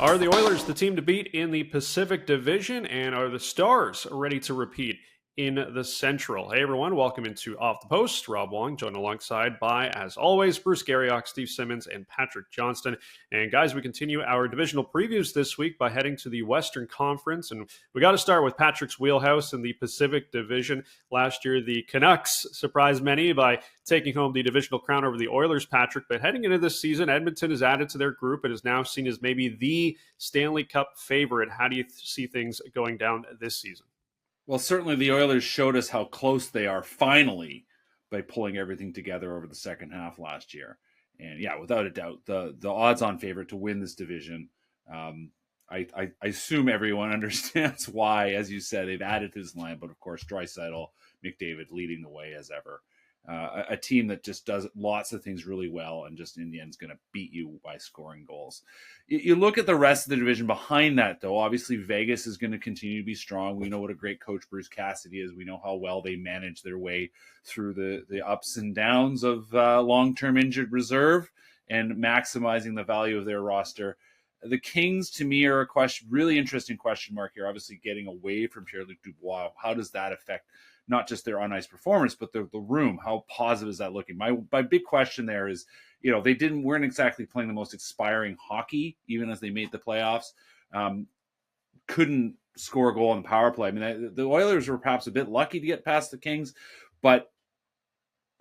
Are the Oilers the team to beat in the Pacific Division, and are the Stars ready to repeat in the Central? Hey everyone, welcome into Off the Post. Rob Wong, joined alongside by, as always, Bruce Garrioch, Steve Simmons, and Patrick Johnston. And guys, we continue our divisional previews this week by heading to the Western Conference, and we got to start with Patrick's wheelhouse in the Pacific Division. Last year, the Canucks surprised many by taking home the divisional crown over the Oilers, Patrick. But heading into this season, Edmonton is added to their group and is now seen as maybe the Stanley Cup favorite. How do you see things going down this season? Well, certainly the Oilers showed us how close they are finally by pulling everything together over the second half last year. And yeah, without a doubt, the odds-on favorite to win this division. I assume everyone understands why, as you said, they've added to this line. But of course, Draisaitl, McDavid leading the way as ever. A team that just does lots of things really well and just in the end is going to beat you by scoring goals. You look at the rest of the division behind that, though. Obviously, Vegas is going to continue to be strong. We know what a great coach Bruce Cassidy is. We know how well they manage their way through the ups and downs of long-term injured reserve and maximizing the value of their roster. The Kings, to me, are a really interesting question mark here. Obviously, getting away from Pierre-Luc Dubois, how does that affect not just their on-ice performance, but the room? How positive is that looking? My big question there is, they weren't exactly playing the most inspiring hockey, even as they made the playoffs. Couldn't score a goal on the power play. I mean, the Oilers were perhaps a bit lucky to get past the Kings, but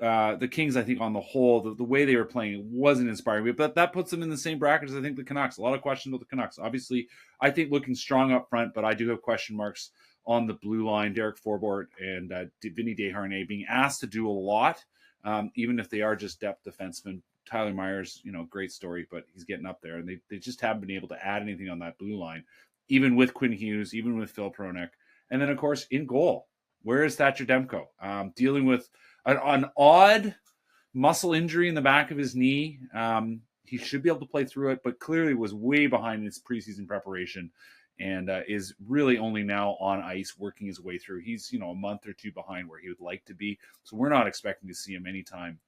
the Kings, I think on the whole, the way they were playing wasn't inspiring. But that puts them in the same bracket as I think the Canucks. A lot of questions with the Canucks. Obviously, I think looking strong up front, but I do have question marks on the blue line. Derek Forbort and Vinny Desharnais being asked to do a lot, even if they are just depth defensemen. Tyler Myers, great story, but he's getting up there, and they just haven't been able to add anything on that blue line, even with Quinn Hughes, even with Phil Pronek. And then, of course, in goal, where is Thatcher Demko? Dealing with an odd muscle injury in the back of his knee. He should be able to play through it, but clearly was way behind in his preseason preparation and is really only now on ice working his way through. He's, a month or two behind where he would like to be. So we're not expecting to see him anytime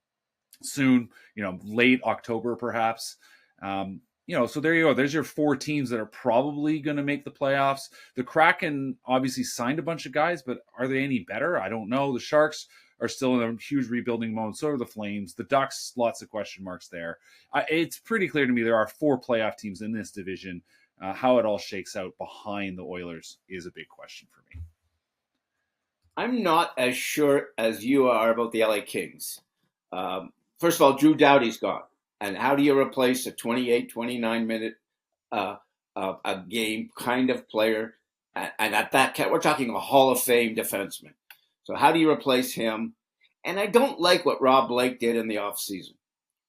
soon, late October perhaps. So there you go. There's your four teams that are probably going to make the playoffs. The Kraken obviously signed a bunch of guys, but are they any better? I don't know. The Sharks are still in a huge rebuilding mode. So are the Flames. The Ducks, lots of question marks there. It's pretty clear to me there are four playoff teams in this division. How it all shakes out behind the Oilers is a big question for me. I'm not as sure as you are about the LA Kings. First of all, Drew Doughty's gone. And how do you replace a 28, 29-minute a game kind of player? And at that, we're talking a Hall of Fame defenseman. So how do you replace him? And I don't like what Rob Blake did in the offseason.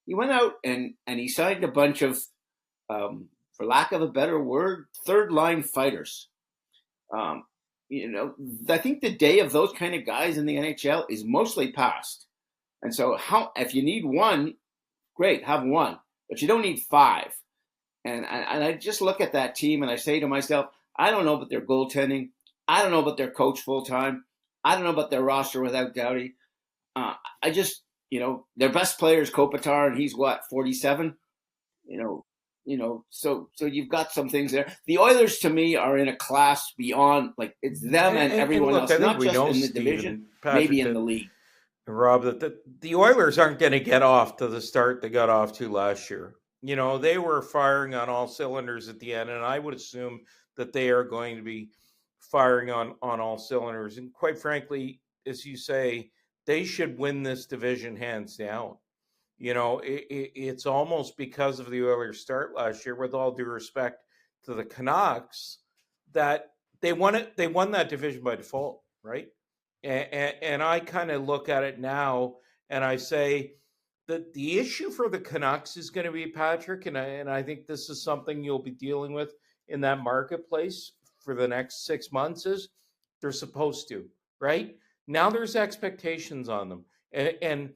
He went out and he signed a bunch of, for lack of a better word, third-line fighters. I think the day of those kind of guys in the NHL is mostly past. And so if you need one, great, have one. But you don't need five. And I just look at that team and I say to myself, I don't know about their goaltending. I don't know about their coach full-time. I don't know about their roster without Doughty. Their best player is Kopitar, and he's 47? So you've got some things there. The Oilers, to me, are in a class beyond, like, it's them and everyone else, not just in the division, maybe in the league. Rob, that the Oilers aren't going to get off to the start they got off to last year. They were firing on all cylinders at the end, and I would assume that they are going to be firing on all cylinders. And quite frankly, as you say, they should win this division hands down. It's almost because of the Oilers' start last year, with all due respect to the Canucks, that they won it. They won that division by default, right? And I kind of look at it now and I say that the issue for the Canucks is going to be, Patrick, and I think this is something you'll be dealing with in that marketplace for the next 6 months, is they're supposed to, right? Now there's expectations on them. And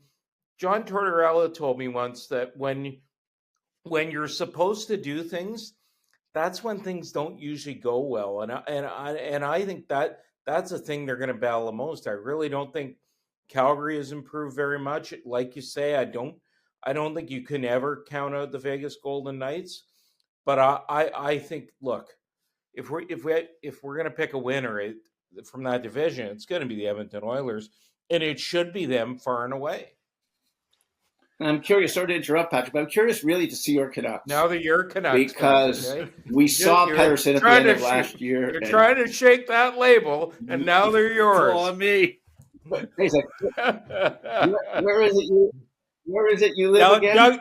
John Tortorella told me once that when you're supposed to do things, that's when things don't usually go well. And I think that's the thing they're going to battle the most. I really don't think Calgary has improved very much. Like you say, I don't think you can ever count out the Vegas Golden Knights. But I think, look, if we're going to pick a winner from that division, it's going to be the Edmonton Oilers, and it should be them far and away. And I'm curious, sorry to interrupt, Patrick, but I'm curious really to see your Canucks. Now that you're Canucks, because fans, okay? we saw Pettersson at the end of last year. You're trying to shake that label, and now they're yours. It's all on me. Where is it? Where is it you live again?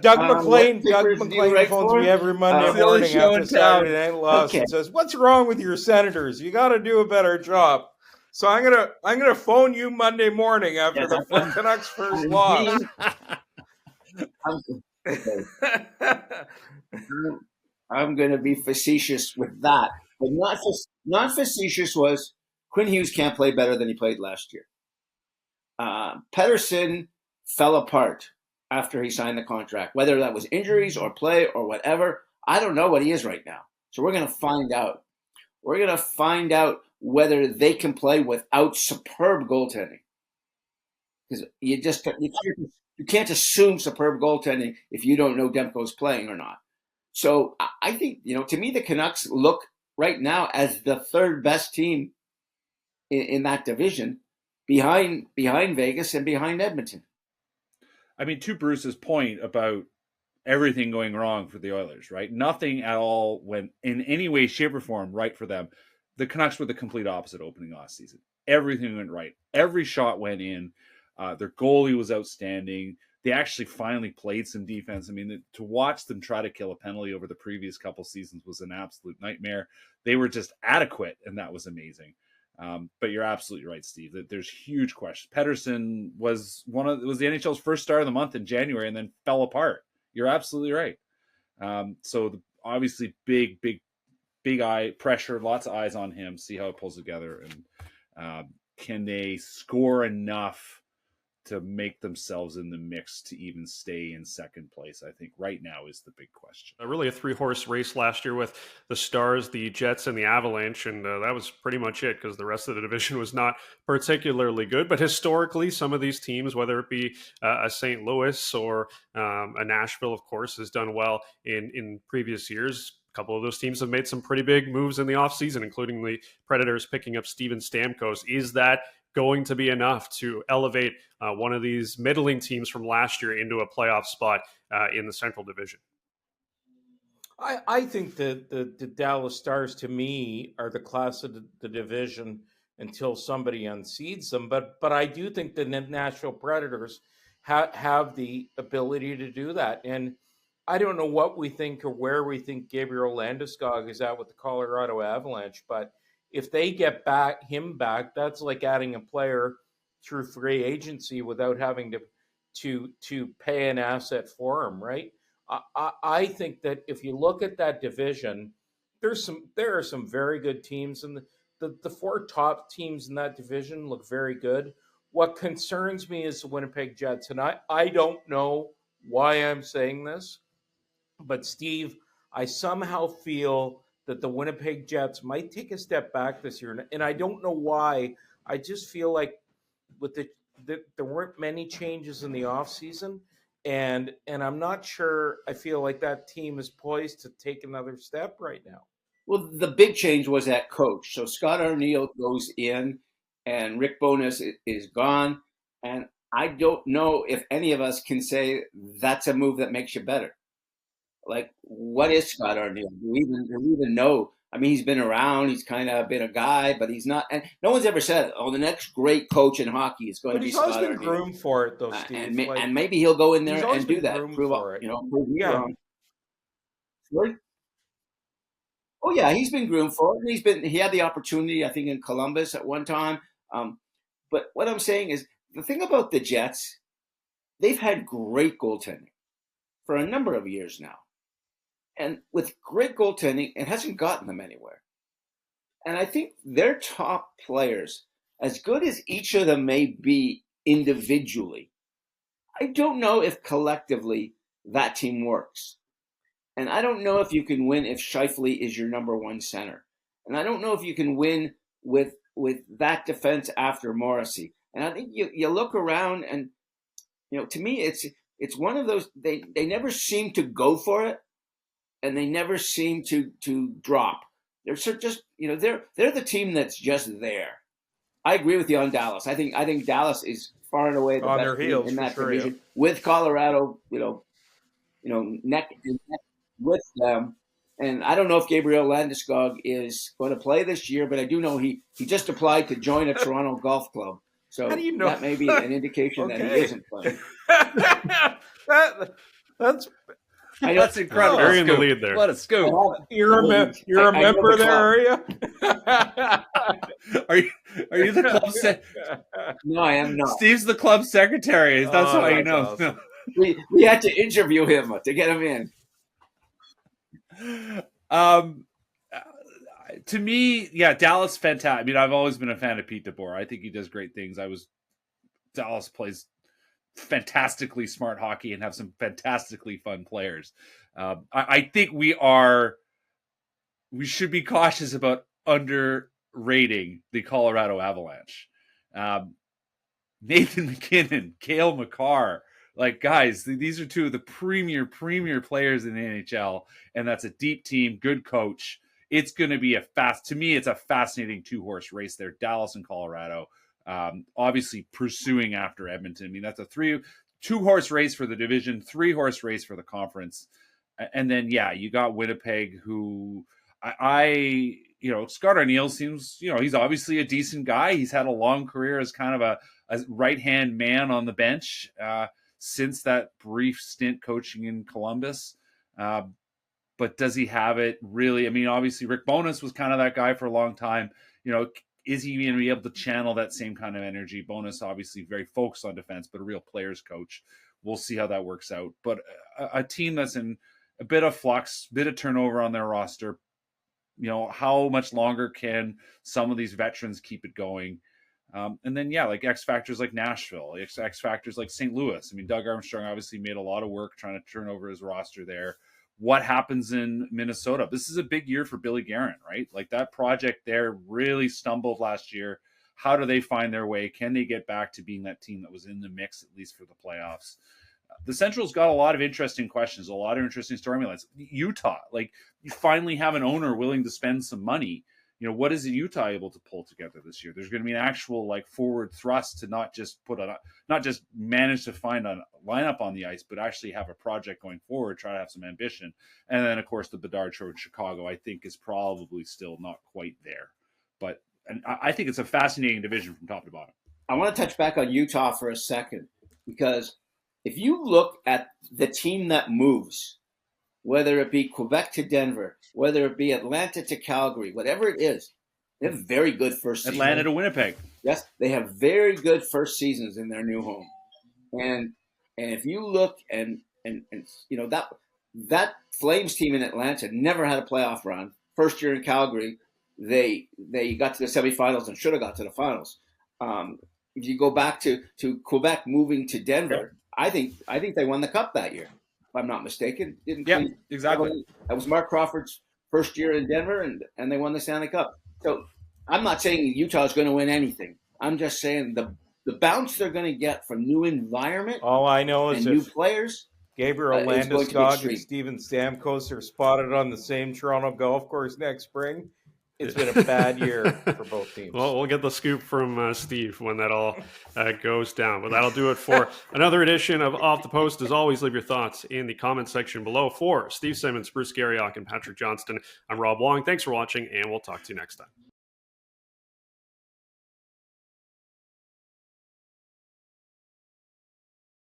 Doug McLean phones me every Monday morning after Saturday Night Lost and says, "What's wrong with your Senators? You got to do a better job." So I'm gonna phone you Monday morning after the Canucks first loss. I'm going to be facetious with that, but not facetious was Quinn Hughes can't play better than he played last year. Pettersson fell apart after he signed the contract, whether that was injuries or play or whatever. I don't know what he is right now. So we're going to find out. We're going to find out whether they can play without superb goaltending. Because you can't assume superb goaltending if you don't know Demko's playing or not. So I think, to me, the Canucks look right now as the third best team in that division, behind Vegas and behind Edmonton. I mean, to Bruce's point about everything going wrong for the Oilers, right? Nothing at all went in any way, shape, or form right for them. The Canucks were the complete opposite opening last season. Everything went right. Every shot went in. Their goalie was outstanding. They actually finally played some defense. I mean, to watch them try to kill a penalty over the previous couple seasons was an absolute nightmare. They were just adequate, and that was amazing. But you're absolutely right, Steve, that there's huge questions. Pettersson was the NHL's first star of the month in January and then fell apart. You're absolutely right. So obviously big eye pressure, lots of eyes on him, see how it pulls together. And can they score enough to make themselves in the mix to even stay in second place? I think right now is the big question. Really a three-horse race last year with the Stars, the Jets, and the Avalanche, and that was pretty much it because the rest of the division was not particularly good. But historically, some of these teams, whether it be a St. Louis or a Nashville, of course, has done well in previous years. A couple of those teams have made some pretty big moves in the offseason, including the Predators picking up Steven Stamkos. Is that going to be enough to elevate one of these middling teams from last year into a playoff spot in the Central Division? I think that the Dallas Stars, to me, are the class of the division until somebody unseeds them. But I do think the Nashville Predators have the ability to do that. And I don't know what we think or where we think Gabriel Landeskog is at with the Colorado Avalanche, but if they get him back, that's like adding a player through free agency without having to pay an asset for him, right? I think that if you look at that division, there are some very good teams, and the four top teams in that division look very good. What concerns me is the Winnipeg Jets, and I don't know why I'm saying this, but Steve, I somehow feel that the Winnipeg Jets might take a step back this year. And I don't know why. I just feel like with there weren't many changes in the offseason. And I'm not sure. I feel like that team is poised to take another step right now. Well, the big change was that coach. So Scott Arniel goes in and Rick Bowness is gone. And I don't know if any of us can say that's a move that makes you better. Like, what is Scott Arniel? Do we even know? I mean, he's been around. He's kind of been a guy, but he's not. And no one's ever said, "Oh, the next great coach in hockey is going to be Scott Arniel." But he's always been groomed for it, though, Steve. And maybe he'll go in there and do that. Prove me wrong. Sorry? Oh yeah, he's been groomed for it. He had the opportunity, I think, in Columbus at one time. But what I'm saying is, the thing about the Jets, they've had great goaltending for a number of years now. And with great goaltending, it hasn't gotten them anywhere. And I think their top players, as good as each of them may be individually, I don't know if collectively that team works. And I don't know if you can win if Scheifele is your number one center. And I don't know if you can win with that defense after Morrissey. And I think you look around and, to me, it's one of those, they never seem to go for it. and they never seem to drop. They're just, they're the team that's just there. I agree with you on Dallas. I think Dallas is far and away the On best their team heels, in for that sure, division, with Colorado, neck and neck with them. And I don't know if Gabriel Landeskog is going to play this year, but I do know he just applied to join a Toronto golf club. So How do you know? that may be an indication that he Okay. isn't playing. That's That's incredible. Very in the Scoop. lead there. What a scoop. you're a member there, are you? Are you the club No, I am not. Steve's the club secretary. That's Oh, how you that's know. awesome. We had to interview him to get him in. To me, yeah, Dallas fantastic. I mean, I've always been a fan of Pete DeBoer. I think he does great things. Dallas plays fantastically smart hockey and have some fantastically fun players. I think we should be cautious about underrating the Colorado Avalanche. Nathan McKinnon, Cale Makar, like, guys, these are two of the premier players in the NHL, and that's a deep team, good coach. It's going to be it's a fascinating 2-horse race there, Dallas and Colorado. Obviously pursuing after Edmonton. I mean, that's a 2-horse race for the division, 3-horse race for the conference. And then, yeah, you got Winnipeg, who Scott Arniel seems, he's obviously a decent guy. He's had a long career as kind of a right-hand man on the bench since that brief stint coaching in Columbus. But does he have it really? I mean, obviously Rick Bowness was kind of that guy for a long time. Is he going to be able to channel that same kind of energy? Bowness obviously very focused on defense, but a real players coach. We'll see how that works out. But a team that's in a bit of flux, bit of turnover on their roster. How much longer can some of these veterans keep it going? And then, like X factors like Nashville, X factors like St. Louis. I mean, Doug Armstrong obviously made a lot of work trying to turn over his roster there. What happens in Minnesota? This is a big year for Billy Guerin, right? Like, that project there really stumbled last year. How do they find their way? Can they get back to being that team that was in the mix, at least for the playoffs? The Central's got a lot of interesting questions, a lot of interesting storylines. Utah, like, you finally have an owner willing to spend some money. What is Utah able to pull together this year? There's going to be an actual forward thrust to not just manage to find a lineup on the ice, but actually have a project going forward, try to have some ambition. And then, of course, the Bedard show in Chicago, I think, is probably still not quite there. But I think it's a fascinating division from top to bottom. I want to touch back on Utah for a second, because if you look at the team that moves, whether it be Quebec to Denver, whether it be Atlanta to Calgary, whatever it is, they have very good first seasons. Atlanta to Winnipeg. Yes, they have very good first seasons in their new home. And if you look and that Flames team in Atlanta never had a playoff run. First year in Calgary, they got to the semifinals and should have got to the finals. If you go back to Quebec moving to Denver, I think they won the cup that year, if I'm not mistaken. Exactly. That was Mark Crawford's first year in Denver, and they won the Stanley Cup. So I'm not saying Utah is going to win anything. I'm just saying the bounce they're going to get from new environment. All I know is new players. Gabriel Landeskog and Steven Stamkos are spotted on the same Toronto golf course next spring, it's been a bad year for both teams. Well, we'll get the scoop from Steve when that all goes down. But that'll do it for another edition of Off the Post. As always, leave your thoughts in the comment section below. For Steve Simmons, Bruce Garrioch, and Patrick Johnston, I'm Rob Wong. Thanks for watching, and we'll talk to you next time.